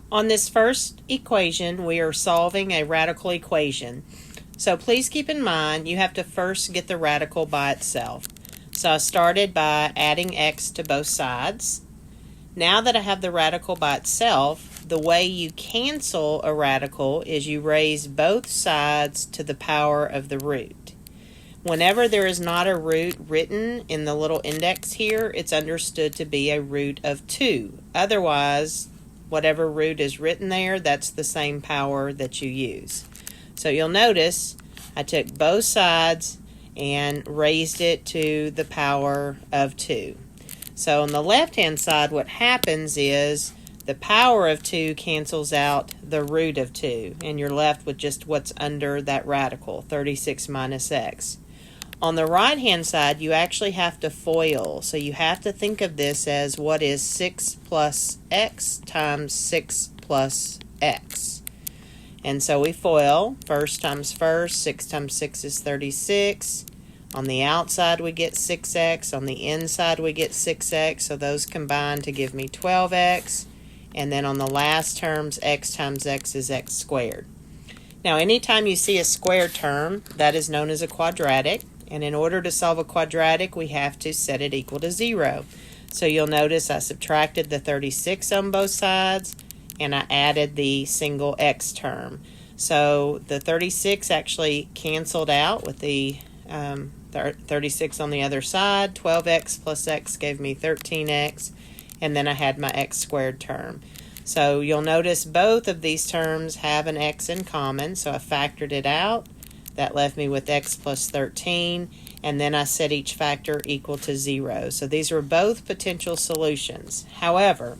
On this first equation, we are solving a radical equation. So please keep in mind you have to first get the radical by itself. So I started by adding x to both sides. Now that I have the radical by itself, the way you cancel a radical is you raise both sides to the power of the root. Whenever there is not a root written in the little index here, it's understood to be a root of 2. Otherwise, whatever root is written there, that's the same power that you use. So you'll notice I took both sides and raised it to the power of 2. So on the left-hand side, what happens is the power of 2 cancels out the root of 2, and you're left with just what's under that radical, 36 minus x. On the right-hand side, you actually have to FOIL. So you have to think of this as what is 6 plus x times 6 plus x. And so we FOIL. First times first, 6 times 6 is 36. On the outside, we get 6x. On the inside, we get 6x. So those combine to give me 12x. And then on the last terms, x times x is x squared. Now, anytime you see a square term, that is known as a quadratic. And in order to solve a quadratic, we have to set it equal to 0. So you'll notice I subtracted the 36 on both sides, and I added the single x term. So the 36 actually canceled out with the 36 on the other side. 12x plus x gave me 13x, and then I had my x squared term. So you'll notice both of these terms have an x in common, so I factored it out. That left me with x plus 13, and then I set each factor equal to 0. So these are both potential solutions. However,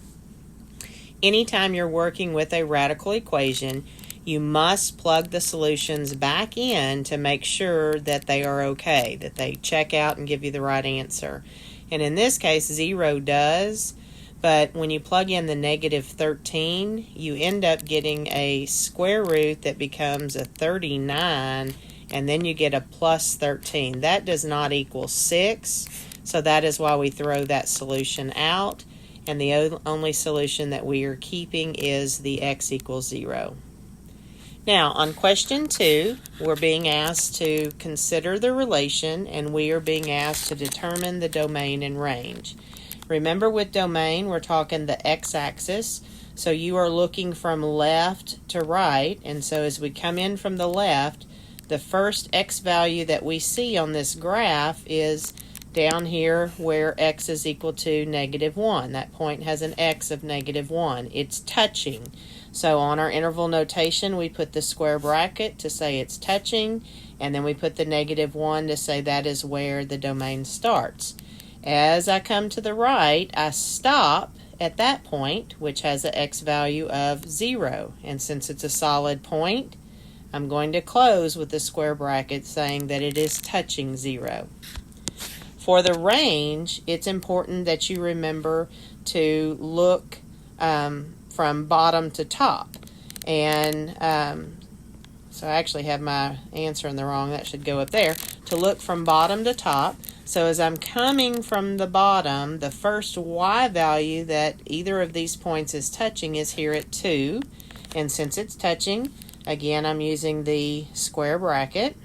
anytime you're working with a radical equation, you must plug the solutions back in to make sure that they are okay, that they check out and give you the right answer. And in this case, 0 does, but when you plug in the negative 13, you end up getting a square root that becomes a 39, and then you get a plus 13. That does not equal 6, so that is why we throw that solution out, and the only solution that we are keeping is the x equals 0. Now, on question 2, we're being asked to consider the relation, and we are being asked to determine the domain and range. Remember, with domain, we're talking the x-axis, so you are looking from left to right, and so as we come in from the left, the first x value that we see on this graph is down here where x is equal to negative 1. That point has an x of negative 1. It's touching. So on our interval notation, we put the square bracket to say it's touching, and then we put the negative 1 to say that is where the domain starts. As I come to the right, I stop at that point, which has an x value of 0. And since it's a solid point, I'm going to close with the square bracket saying that it is touching 0. For the range, it's important that you remember to look from bottom to top. And so I actually have my answer in the wrong. That should go up there. To look from bottom to top. So as I'm coming from the bottom, the first y value that either of these points is touching is here at 2. And since it's touching, again, I'm using the square bracket.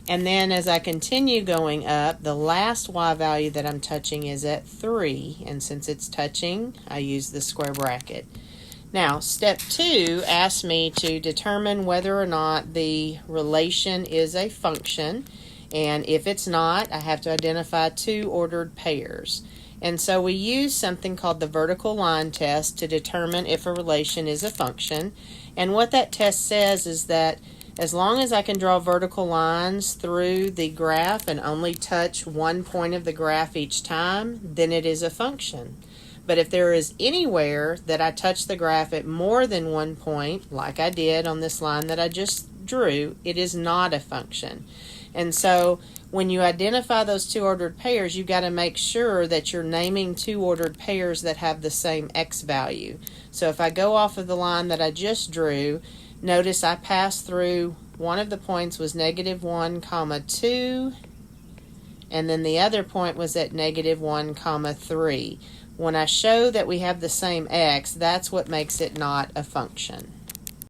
And then as I continue going up, the last y value that I'm touching is at 3. And since it's touching, I use the square bracket. Now, step 2 asks me to determine whether or not the relation is a function. And if it's not, I have to identify 2 ordered pairs. And so we use something called the vertical line test to determine if a relation is a function. And what that test says is that as long as I can draw vertical lines through the graph and only touch one point of the graph each time, then it is a function. But if there is anywhere that I touch the graph at more than one point, like I did on this line that I just drew, it is not a function. And so when you identify those 2 ordered pairs, you've got to make sure that you're naming 2 ordered pairs that have the same x value. So if I go off of the line that I just drew, notice I passed through one of the points was negative 1, 2, and then the other point was at negative 1, 3. When I show that we have the same x, that's what makes it not a function.